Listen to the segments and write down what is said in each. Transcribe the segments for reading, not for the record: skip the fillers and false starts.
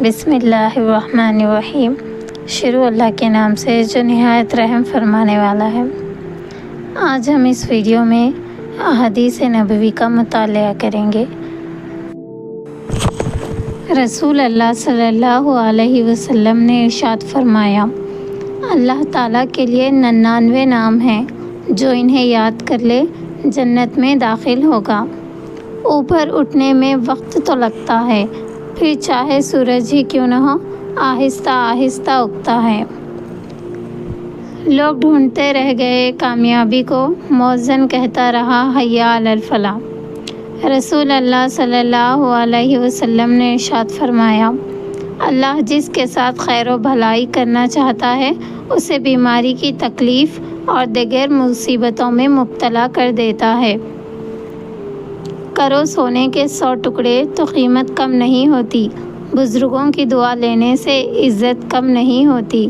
بسم اللہ الرحمن الرحیم۔ شروع اللہ کے نام سے جو نہایت رحم فرمانے والا ہے۔ آج ہم اس ویڈیو میں احادیث نبوی کا مطالعہ کریں گے۔ رسول اللہ صلی اللہ علیہ وسلم نے ارشاد فرمایا، اللہ تعالیٰ کے لیے 99 نام ہیں، جو انہیں یاد کر لے جنت میں داخل ہوگا۔ اوپر اٹھنے میں وقت تو لگتا ہے، پھر چاہے سورج ہی کیوں نہ ہو، آہستہ آہستہ اگتا ہے۔ لوگ ڈھونڈتے رہ گئے کامیابی کو، مؤذن کہتا رہا حیا علی الفلاح۔ رسول اللہ صلی اللہ علیہ وسلم نے ارشاد فرمایا، اللہ جس کے ساتھ خیر و بھلائی کرنا چاہتا ہے اسے بیماری کی تکلیف اور دیگر مصیبتوں میں مبتلا کر دیتا ہے۔ کرو سونے کے 100 ٹکڑے تو قیمت کم نہیں ہوتی، بزرگوں کی دعا لینے سے عزت کم نہیں ہوتی،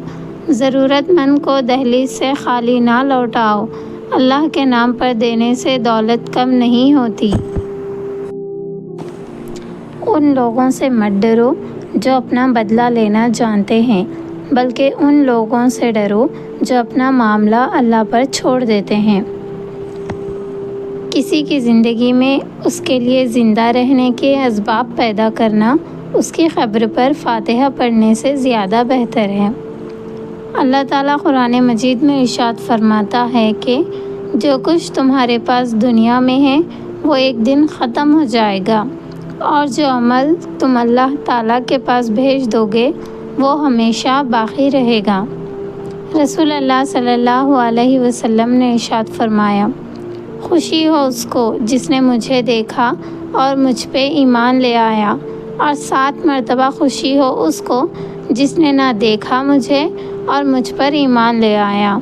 ضرورت مند کو دہلیز سے خالی نہ لوٹاؤ، اللہ کے نام پر دینے سے دولت کم نہیں ہوتی۔ ان لوگوں سے مت ڈرو جو اپنا بدلہ لینا جانتے ہیں، بلکہ ان لوگوں سے ڈرو جو اپنا معاملہ اللہ پر چھوڑ دیتے ہیں۔ کسی کی زندگی میں اس کے لیے زندہ رہنے کے اسباب پیدا کرنا اس کی قبر پر فاتحہ پڑھنے سے زیادہ بہتر ہے۔ اللہ تعالیٰ قرآن مجید میں ارشاد فرماتا ہے کہ جو کچھ تمہارے پاس دنیا میں ہے وہ ایک دن ختم ہو جائے گا، اور جو عمل تم اللہ تعالیٰ کے پاس بھیج دو گے وہ ہمیشہ باقی رہے گا۔ رسول اللہ صلی اللہ علیہ وسلم نے ارشاد فرمایا، خوشی ہو اس کو جس نے مجھے دیکھا اور مجھ پہ ایمان لے آیا، اور 7 مرتبہ خوشی ہو اس کو جس نے نہ دیکھا مجھے اور مجھ پر ایمان لے آیا۔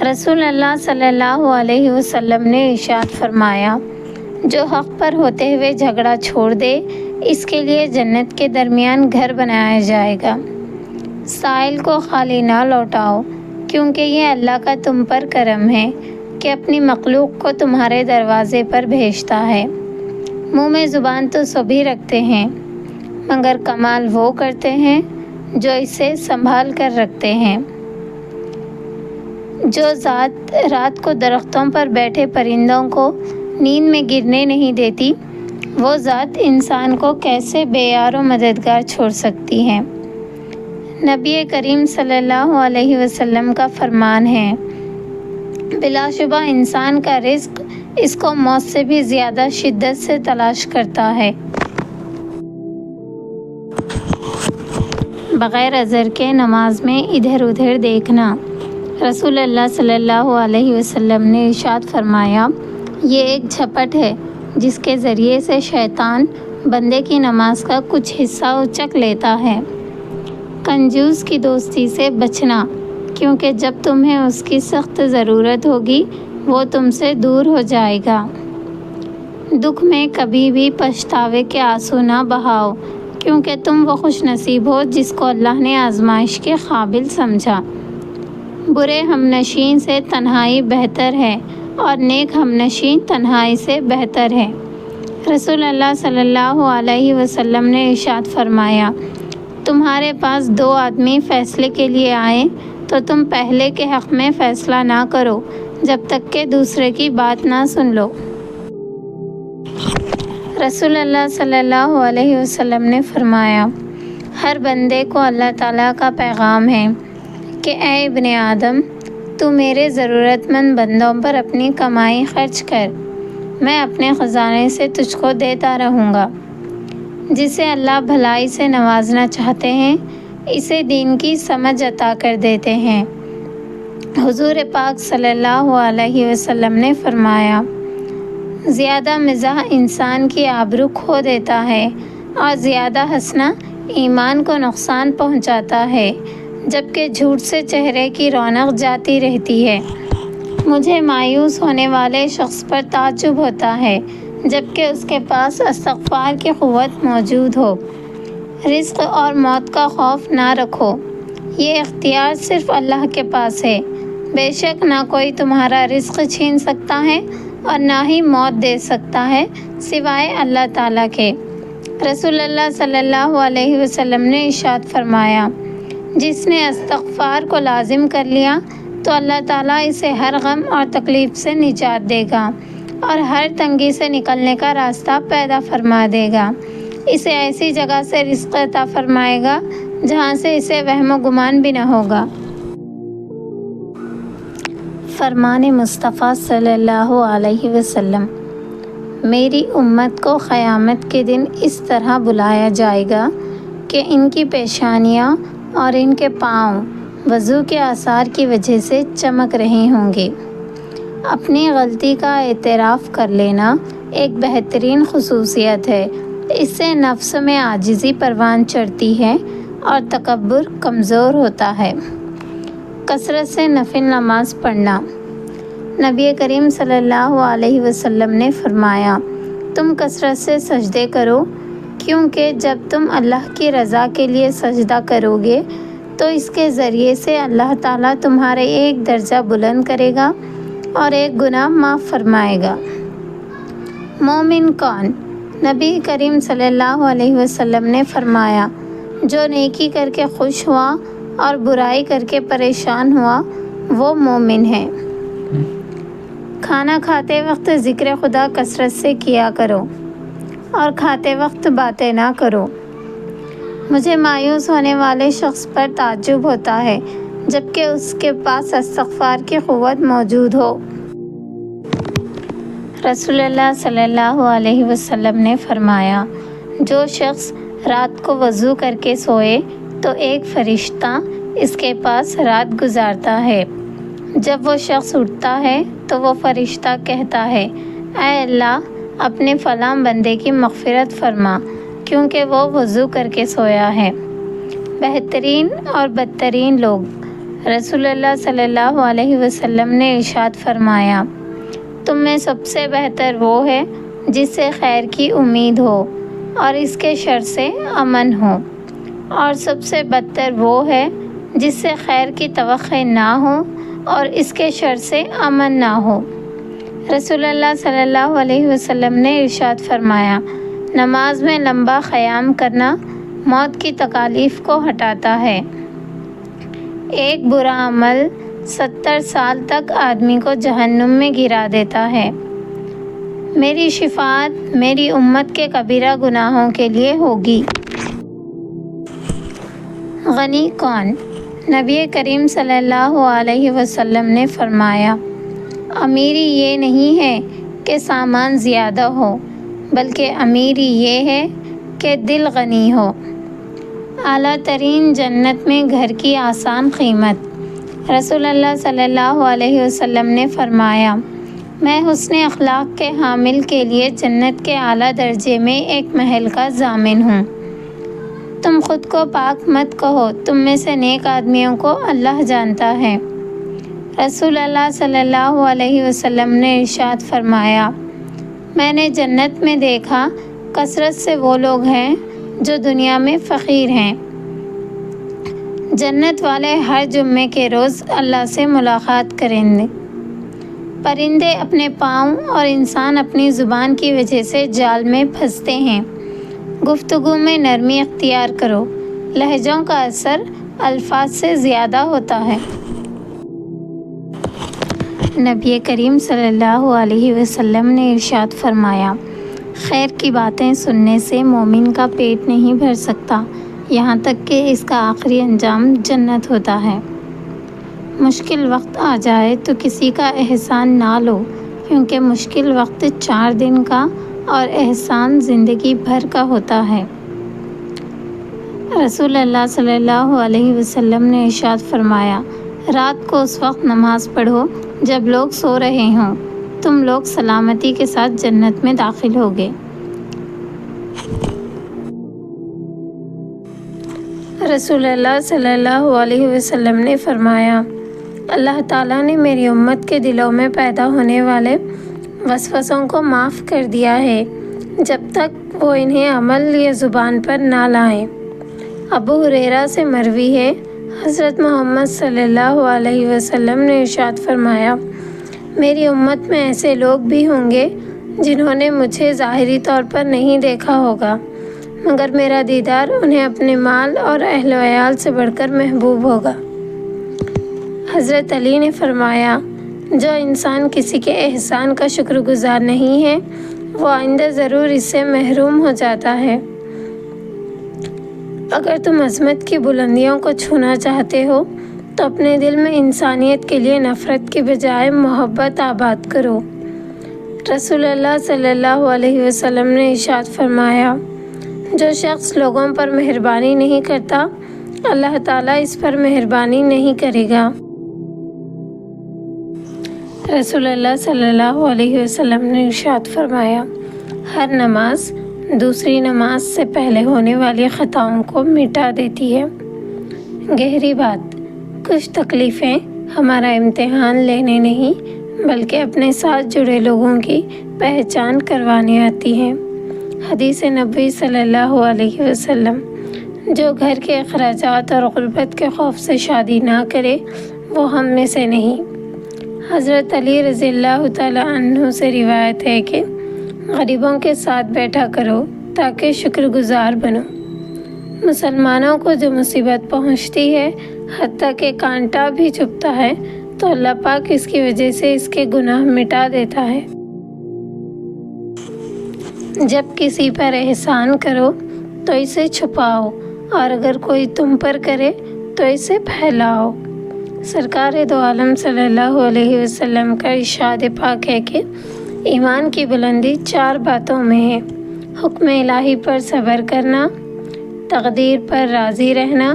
رسول اللہ صلی اللہ علیہ وسلم نے ارشاد فرمایا، جو حق پر ہوتے ہوئے جھگڑا چھوڑ دے اس کے لیے جنت کے درمیان گھر بنایا جائے گا۔ سائل کو خالی نہ لوٹاؤ، کیونکہ یہ اللہ کا تم پر کرم ہے کہ اپنی مخلوق کو تمہارے دروازے پر بھیجتا ہے۔ منہ میں زبان تو سبھی رکھتے ہیں، مگر کمال وہ کرتے ہیں جو اسے سنبھال کر رکھتے ہیں۔ جو ذات رات کو درختوں پر بیٹھے پرندوں کو نیند میں گرنے نہیں دیتی، وہ ذات انسان کو کیسے بے یار و مددگار چھوڑ سکتی ہے۔ نبی کریم صلی اللہ علیہ وسلم کا فرمان ہے، بلا شبہ انسان کا رزق اس کو موت سے بھی زیادہ شدت سے تلاش کرتا ہے۔ بغیر عذر کے نماز میں ادھر ادھر دیکھنا۔ رسول اللہ صلی اللہ علیہ وسلم نے ارشاد فرمایا، یہ ایک جھپٹ ہے جس کے ذریعے سے شیطان بندے کی نماز کا کچھ حصہ اچک لیتا ہے۔ کنجوس کی دوستی سے بچنا، کیونکہ جب تمہیں اس کی سخت ضرورت ہوگی وہ تم سے دور ہو جائے گا۔ دکھ میں کبھی بھی پچھتاوے کے آنسو نہ بہاؤ، کیونکہ تم وہ خوش نصیب ہو جس کو اللہ نے آزمائش کے قابل سمجھا۔ برے ہمنشین سے تنہائی بہتر ہے، اور نیک ہمنشین تنہائی سے بہتر ہے۔ رسول اللہ صلی اللہ علیہ وسلم نے ارشاد فرمایا، تمہارے پاس 2 آدمی فیصلے کے لیے آئیں تو تم پہلے کے حق میں فیصلہ نہ کرو جب تک کہ دوسرے کی بات نہ سن لو۔ رسول اللہ صلی اللہ علیہ وسلم نے فرمایا، ہر بندے کو اللہ تعالیٰ کا پیغام ہے کہ اے ابن آدم، تو میرے ضرورت مند بندوں پر اپنی کمائی خرچ کر، میں اپنے خزانے سے تجھ کو دیتا رہوں گا۔ جسے اللہ بھلائی سے نوازنا چاہتے ہیں اسے دین کی سمجھ عطا کر دیتے ہیں۔ حضور پاک صلی اللہ علیہ وسلم نے فرمایا، زیادہ مزاح انسان کی آبرو کھو دیتا ہے، اور زیادہ ہنسنا ایمان کو نقصان پہنچاتا ہے، جبکہ جھوٹ سے چہرے کی رونق جاتی رہتی ہے۔ مجھے مایوس ہونے والے شخص پر تعجب ہوتا ہے جبکہ اس کے پاس استغفار کی قوت موجود ہو۔ رزق اور موت کا خوف نہ رکھو، یہ اختیار صرف اللہ کے پاس ہے۔ بے شک نہ کوئی تمہارا رزق چھین سکتا ہے اور نہ ہی موت دے سکتا ہے سوائے اللہ تعالیٰ کے۔ رسول اللہ صلی اللہ علیہ وسلم نے ارشاد فرمایا، جس نے استغفار کو لازم کر لیا تو اللہ تعالیٰ اسے ہر غم اور تکلیف سے نجات دے گا اور ہر تنگی سے نکلنے کا راستہ پیدا فرما دے گا۔ اسے ایسی جگہ سے رزق عطا فرمائے گا جہاں سے اسے وہم و گمان بھی نہ ہوگا۔ فرمان مصطفیٰ صلی اللہ علیہ وسلم، میری امت کو قیامت کے دن اس طرح بلایا جائے گا کہ ان کی پیشانیاں اور ان کے پاؤں وضو کے آثار کی وجہ سے چمک رہے ہوں گے۔ اپنی غلطی کا اعتراف کر لینا ایک بہترین خصوصیت ہے۔ اس سے نفس میں عاجزی پروان چڑھتی ہے اور تکبر کمزور ہوتا ہے۔ کثرت سے نفل نماز پڑھنا۔ نبی کریم صلی اللہ علیہ وسلم نے فرمایا، تم کثرت سے سجدے کرو، کیونکہ جب تم اللہ کی رضا کے لیے سجدہ کرو گے تو اس کے ذریعے سے اللہ تعالیٰ تمہارے ایک درجہ بلند کرے گا اور ایک گناہ معاف فرمائے گا۔ مومن کون؟ نبی کریم صلی اللہ علیہ وسلم نے فرمایا، جو نیکی کر کے خوش ہوا اور برائی کر کے پریشان ہوا وہ مومن ہے۔ کھانا کھاتے وقت ذکر خدا کثرت سے کیا کرو اور کھاتے وقت باتیں نہ کرو۔ مجھے مایوس ہونے والے شخص پر تعجب ہوتا ہے جبکہ اس کے پاس استغفار کی قوت موجود ہو۔ رسول اللہ صلی اللہ علیہ وسلم نے فرمایا، جو شخص رات کو وضو کر کے سوئے تو ایک فرشتہ اس کے پاس رات گزارتا ہے۔ جب وہ شخص اٹھتا ہے تو وہ فرشتہ کہتا ہے، اے اللہ، اپنے فلاں بندے کی مغفرت فرما کیونکہ وہ وضو کر کے سویا ہے۔ بہترین اور بدترین لوگ۔ رسول اللہ صلی اللہ علیہ وسلم نے ارشاد فرمایا، تم میں سب سے بہتر وہ ہے جس سے خیر کی امید ہو اور اس کے شر سے امن ہو، اور سب سے بدتر وہ ہے جس سے خیر کی توقع نہ ہو اور اس کے شر سے امن نہ ہو۔ رسول اللہ صلی اللہ علیہ وسلم نے ارشاد فرمایا، نماز میں لمبا قیام کرنا موت کی تکالیف کو ہٹاتا ہے۔ ایک برا عمل 70 سال تک آدمی کو جہنم میں گرا دیتا ہے۔ میری شفاعت میری امت کے کبیرہ گناہوں کے لیے ہوگی۔ غنی کون؟ نبی کریم صلی اللہ علیہ وسلم نے فرمایا، امیری یہ نہیں ہے کہ سامان زیادہ ہو، بلکہ امیری یہ ہے کہ دل غنی ہو۔ اعلیٰ ترین جنت میں گھر کی آسان قیمت۔ رسول اللہ صلی اللہ علیہ وسلم نے فرمایا، میں حسن اخلاق کے حامل کے لیے جنت کے اعلیٰ درجے میں ایک محل کا ضامن ہوں۔ تم خود کو پاک مت کہو، تم میں سے نیک آدمیوں کو اللہ جانتا ہے۔ رسول اللہ صلی اللہ علیہ وسلم نے ارشاد فرمایا، میں نے جنت میں دیکھا کثرت سے وہ لوگ ہیں جو دنیا میں فقیر ہیں۔ جنت والے ہر جمعے کے روز اللہ سے ملاقات کریں گے۔ پرندے اپنے پاؤں اور انسان اپنی زبان کی وجہ سے جال میں پھنستے ہیں۔ گفتگو میں نرمی اختیار کرو، لہجوں کا اثر الفاظ سے زیادہ ہوتا ہے۔ نبی کریم صلی اللہ علیہ وسلم نے ارشاد فرمایا، خیر کی باتیں سننے سے مومن کا پیٹ نہیں بھر سکتا یہاں تک کہ اس کا آخری انجام جنت ہوتا ہے۔ مشکل وقت آ جائے تو کسی کا احسان نہ لو، کیونکہ مشکل وقت 4 دن کا اور احسان زندگی بھر کا ہوتا ہے۔ رسول اللہ صلی اللہ علیہ وسلم نے ارشاد فرمایا، رات کو اس وقت نماز پڑھو جب لوگ سو رہے ہوں، تم لوگ سلامتی کے ساتھ جنت میں داخل ہوگے۔ رسول اللہ صلی اللہ علیہ وسلم نے فرمایا، اللہ تعالیٰ نے میری امت کے دلوں میں پیدا ہونے والے وسوسوں کو معاف کر دیا ہے جب تک وہ انہیں عمل یا زبان پر نہ لائیں۔ ابو ہریرہ سے مروی ہے، حضرت محمد صلی اللہ علیہ وسلم نے ارشاد فرمایا، میری امت میں ایسے لوگ بھی ہوں گے جنہوں نے مجھے ظاہری طور پر نہیں دیکھا ہوگا، مگر میرا دیدار انہیں اپنے مال اور اہل و عیال سے بڑھ کر محبوب ہوگا۔ حضرت علی نے فرمایا، جو انسان کسی کے احسان کا شکر گزار نہیں ہے وہ آئندہ ضرور اس سے محروم ہو جاتا ہے۔ اگر تم عظمت کی بلندیوں کو چھونا چاہتے ہو تو اپنے دل میں انسانیت کے لیے نفرت کی بجائے محبت آباد کرو۔ رسول اللہ صلی اللہ علیہ وسلم نے ارشاد فرمایا، جو شخص لوگوں پر مہربانی نہیں کرتا اللہ تعالیٰ اس پر مہربانی نہیں کرے گا۔ رسول اللہ صلی اللہ علیہ وسلم نے ارشاد فرمایا، ہر نماز دوسری نماز سے پہلے ہونے والی خطاؤں کو مٹا دیتی ہے۔ گہری بات، کچھ تکلیفیں ہمارا امتحان لینے نہیں بلکہ اپنے ساتھ جڑے لوگوں کی پہچان کروانے آتی ہیں۔ حدیث نبوی صلی اللہ علیہ وسلم، جو گھر کے اخراجات اور غربت کے خوف سے شادی نہ کرے وہ ہم میں سے نہیں۔ حضرت علی رضی اللہ تعالیٰ عنہ سے روایت ہے کہ غریبوں کے ساتھ بیٹھا کرو تاکہ شکر گزار بنو۔ مسلمانوں کو جو مصیبت پہنچتی ہے حتیٰ کہ کانٹا بھی چبھتا ہے تو اللہ پاک اس کی وجہ سے اس کے گناہ مٹا دیتا ہے۔ جب کسی پر احسان کرو تو اسے چھپاؤ اور اگر کوئی تم پر کرے تو اسے پھیلاؤ۔ سرکار دو عالم صلی اللہ علیہ وسلم کا ارشاد پاک ہے کہ ایمان کی بلندی 4 باتوں میں ہے: حکم الہی پر صبر کرنا، تقدیر پر راضی رہنا،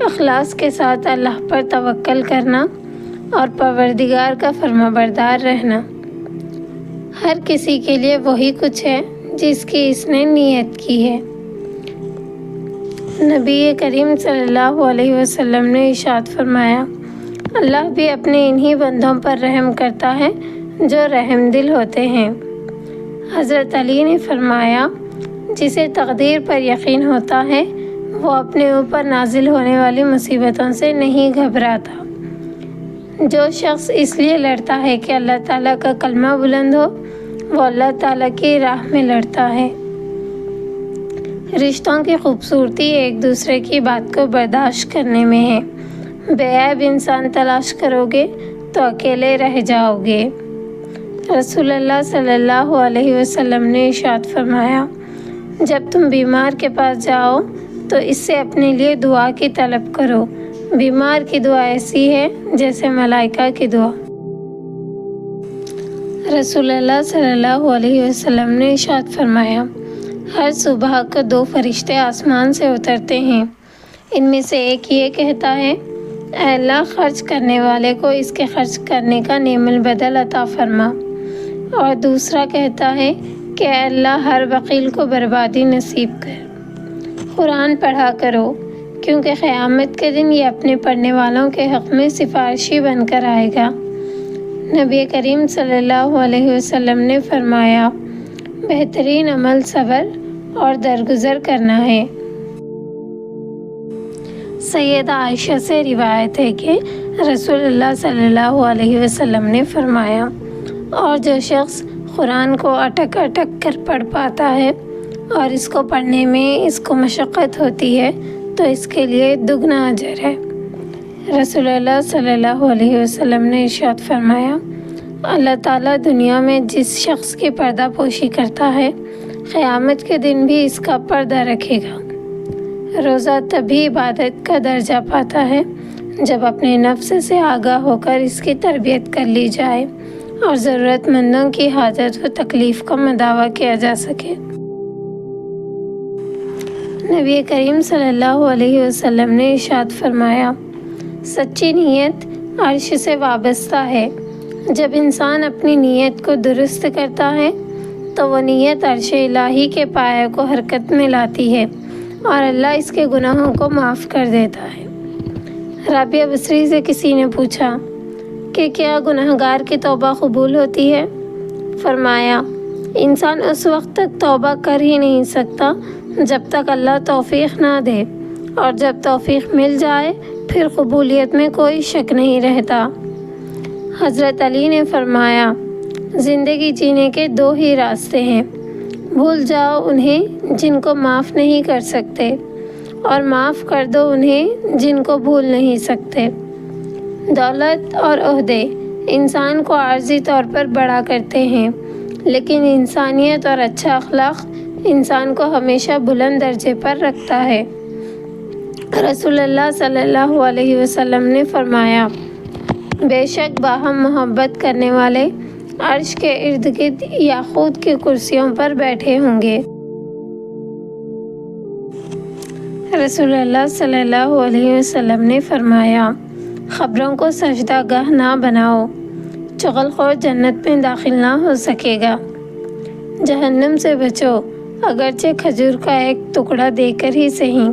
اخلاص کے ساتھ اللہ پر توکل کرنا اور پروردگار کا فرمانبردار رہنا۔ ہر کسی کے لیے وہی کچھ ہے جس کی اس نے نیت کی ہے۔ نبی کریم صلی اللہ علیہ وسلم نے ارشاد فرمایا، اللہ بھی اپنے انہی بندوں پر رحم کرتا ہے جو رحم دل ہوتے ہیں۔ حضرت علی نے فرمایا، جسے تقدیر پر یقین ہوتا ہے وہ اپنے اوپر نازل ہونے والی مصیبتوں سے نہیں گھبراتا۔ جو شخص اس لیے لڑتا ہے کہ اللہ تعالیٰ کا کلمہ بلند ہو وہ اللہ تعالیٰ کی راہ میں لڑتا ہے۔ رشتوں کی خوبصورتی ایک دوسرے کی بات کو برداشت کرنے میں ہے۔ بے عیب انسان تلاش کرو گے تو اکیلے رہ جاؤ گے۔ رسول اللہ صلی اللہ علیہ وسلم نے ارشاد فرمایا، جب تم بیمار کے پاس جاؤ تو اس سے اپنے لیے دعا کی طلب کرو۔ بیمار کی دعا ایسی ہے جیسے ملائکہ کی دعا۔ رسول اللہ صلی اللہ علیہ وسلم نے ارشاد فرمایا، ہر صبح کو 2 فرشتے آسمان سے اترتے ہیں۔ ان میں سے ایک یہ کہتا ہے، اے اللہ خرچ کرنے والے کو اس کے خرچ کرنے کا نعم البدل عطا فرما، اور دوسرا کہتا ہے کہ اے اللہ ہر بخیل کو بربادی نصیب کر۔ قرآن پڑھا کرو کیونکہ قیامت کے دن یہ اپنے پڑھنے والوں کے حق میں سفارشی بن کر آئے گا۔ نبی کریم صلی اللہ علیہ وسلم نے فرمایا، بہترین عمل صبر اور درگزر کرنا ہے۔ سیدہ عائشہ سے روایت ہے کہ رسول اللہ صلی اللہ علیہ وسلم نے فرمایا، اور جو شخص قرآن کو اٹک اٹک کر پڑھ پاتا ہے اور اس کو پڑھنے میں اس کو مشقت ہوتی ہے تو اس کے لیے دگنا اجر ہے۔ رسول اللہ صلی اللہ علیہ وسلم نے ارشاد فرمایا، اللہ تعالیٰ دنیا میں جس شخص کی پردہ پوشی کرتا ہے قیامت کے دن بھی اس کا پردہ رکھے گا۔ روزہ تبھی عبادت کا درجہ پاتا ہے جب اپنے نفس سے آگاہ ہو کر اس کی تربیت کر لی جائے اور ضرورت مندوں کی حاجت و تکلیف کا مداوع کیا جا سکے۔ نبی کریم صلی اللہ علیہ وسلم نے ارشاد فرمایا، سچی نیت عرش سے وابستہ ہے۔ جب انسان اپنی نیت کو درست کرتا ہے تو وہ نیت عرش الہی کے پایہ کو حرکت میں لاتی ہے اور اللہ اس کے گناہوں کو معاف کر دیتا ہے۔ رابعہ بصری سے کسی نے پوچھا کہ کیا گناہگار کی توبہ قبول ہوتی ہے؟ فرمایا، انسان اس وقت تک توبہ کر ہی نہیں سکتا جب تک اللہ توفیق نہ دے، اور جب توفیق مل جائے پھر قبولیت میں کوئی شک نہیں رہتا۔ حضرت علی نے فرمایا، زندگی جینے کے 2 ہی راستے ہیں، بھول جاؤ انہیں جن کو معاف نہیں کر سکتے، اور معاف کر دو انہیں جن کو بھول نہیں سکتے۔ دولت اور عہدے انسان کو عارضی طور پر بڑا کرتے ہیں، لیکن انسانیت اور اچھا اخلاق انسان کو ہمیشہ بلند درجے پر رکھتا ہے۔ رسول اللہ صلی اللہ علیہ وسلم نے فرمایا، بے شک باہم محبت کرنے والے عرش کے ارد گرد یاقوت کی کرسیوں پر بیٹھے ہوں گے۔ رسول اللہ صلی اللہ علیہ وسلم نے فرمایا، خبروں کو سجدہ گاہ نہ بناؤ، چغل خور جنت میں داخل نہ ہو سکے گا۔ جہنم سے بچو، اگرچہ کھجور کا ایک ٹکڑا دے کر ہی صحیح۔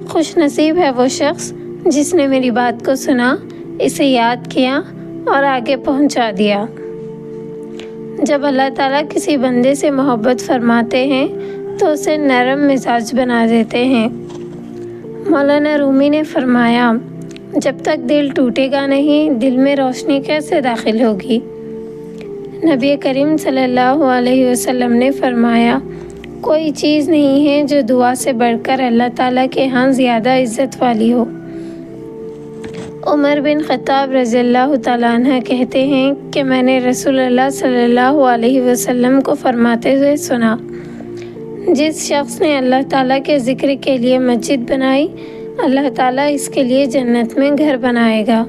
خوش نصیب ہے وہ شخص جس نے میری بات کو سنا، اسے یاد کیا اور آگے پہنچا دیا۔ جب اللہ تعالیٰ کسی بندے سے محبت فرماتے ہیں تو اسے نرم مزاج بنا دیتے ہیں۔ مولانا رومی نے فرمایا، جب تک دل ٹوٹے گا نہیں، دل میں روشنی کیسے داخل ہوگی؟ نبی کریم صلی اللہ علیہ وسلم نے فرمایا، کوئی چیز نہیں ہے جو دعا سے بڑھ کر اللہ تعالیٰ کے ہاں زیادہ عزت والی ہو۔ عمر بن خطاب رضی اللہ تعالیٰ عنہ کہتے ہیں کہ میں نے رسول اللہ صلی اللہ علیہ وسلم کو فرماتے ہوئے سنا، جس شخص نے اللہ تعالیٰ کے ذکر کے لیے مسجد بنائی، اللہ تعالیٰ اس کے لیے جنت میں گھر بنائے گا۔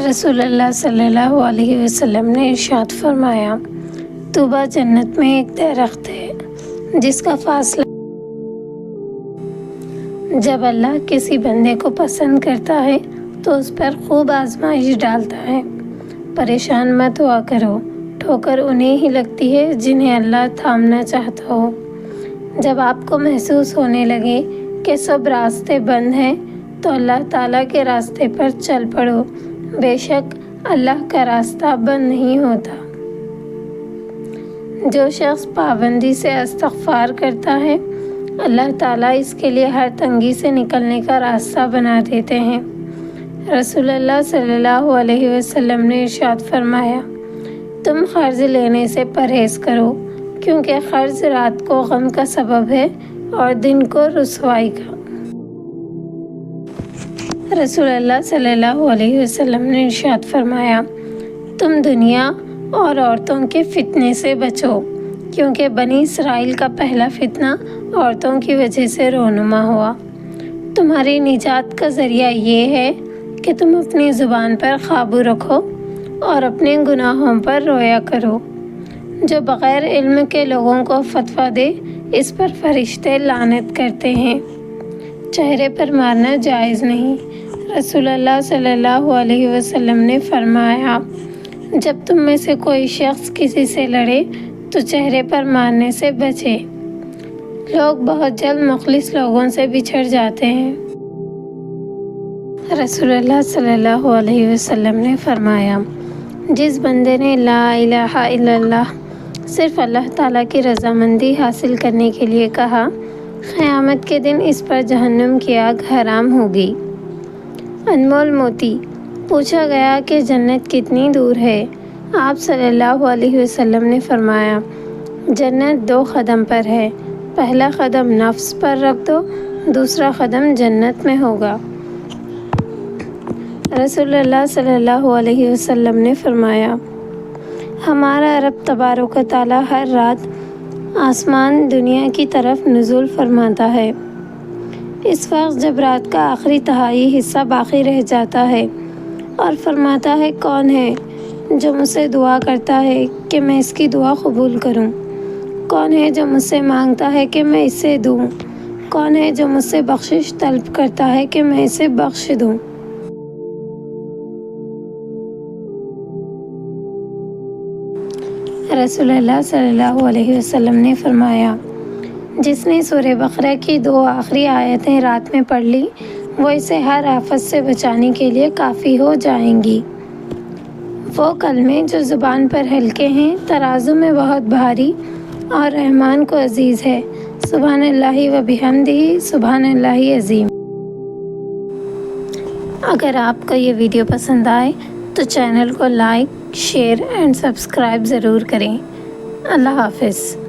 رسول اللہ صلی اللہ علیہ وسلم نے ارشاد فرمایا، طوبیٰ جنت میں ایک درخت ہے جس کا فاصلہ، جب اللہ کسی بندے کو پسند کرتا ہے تو اس پر خوب آزمائش ڈالتا ہے۔ پریشان مت ہوا کرو، ٹھوکر انہیں ہی لگتی ہے جنہیں اللہ تھامنا چاہتا ہو۔ جب آپ کو محسوس ہونے لگے کہ سب راستے بند ہیں تو اللہ تعالیٰ کے راستے پر چل پڑو، بے شک اللہ کا راستہ بند نہیں ہوتا۔ جو شخص پابندی سے استغفار کرتا ہے، اللہ تعالیٰ اس کے لیے ہر تنگی سے نکلنے کا راستہ بنا دیتے ہیں۔ رسول اللہ صلی اللہ علیہ وسلم نے ارشاد فرمایا، تم قرض لینے سے پرہیز کرو، کیونکہ قرض رات کو غم کا سبب ہے اور دن کو رسوائی کا۔ رسول اللہ صلی اللہ علیہ وسلم نے ارشاد فرمایا، تم دنیا اور عورتوں کے فتنے سے بچو، کیونکہ بنی اسرائیل کا پہلا فتنہ عورتوں کی وجہ سے رونما ہوا۔ تمہاری نجات کا ذریعہ یہ ہے کہ تم اپنی زبان پر قابو رکھو اور اپنے گناہوں پر رویا کرو۔ جو بغیر علم کے لوگوں کو فتویٰ دے، اس پر فرشتے لعنت کرتے ہیں۔ چہرے پر مارنا جائز نہیں۔ رسول اللہ صلی اللہ علیہ وسلم نے فرمایا، جب تم میں سے کوئی شخص کسی سے لڑے تو چہرے پر مارنے سے بچے۔ لوگ بہت جلد مخلص لوگوں سے بچھڑ جاتے ہیں۔ رسول اللہ صلی اللہ علیہ وسلم نے فرمایا، جس بندے نے لا الہ الا اللہ صرف اللہ تعالیٰ کی رضامندی حاصل کرنے کے لیے کہا، قیامت کے دن اس پر جہنم کی آگ حرام ہوگی۔ انمول موتی، پوچھا گیا کہ جنت کتنی دور ہے؟ آپ صلی اللہ علیہ وسلم نے فرمایا، جنت 2 قدم پر ہے، پہلا قدم نفس پر رکھ دو، دوسرا قدم جنت میں ہوگا۔ رسول اللہ صلی اللہ علیہ وسلم نے فرمایا، ہمارا رب تبارک و تعالیٰ ہر رات آسمان دنیا کی طرف نزول فرماتا ہے۔ اس وقت جب رات کا آخری تہائی حصہ باقی رہ جاتا ہے اور فرماتا ہے، کون ہے جو مجھ سے دعا کرتا ہے کہ میں اس کی دعا قبول کروں؟ کون ہے جو مجھ سے مانگتا ہے کہ میں اسے دوں؟ کون ہے جو مجھ سے بخشش طلب کرتا ہے کہ میں اسے بخش دوں؟ رسول اللہ صلی اللہ علیہ وسلم نے فرمایا، جس نے سورہ بقرہ کی 2 آخری آیتیں رات میں پڑھ لی، وہ اسے ہر آفت سے بچانے کے لیے کافی ہو جائیں گی۔ وہ کلمے جو زبان پر ہلکے ہیں، ترازو میں بہت بھاری اور رحمان کو عزیز ہے۔ سبحان اللہ و بحمدہ، سبحان اللہ عظیم۔ اگر آپ کو یہ ویڈیو پسند آئے تو چینل کو لائک، شیئر اینڈ سبسکرائب ضرور کریں۔ اللہ حافظ۔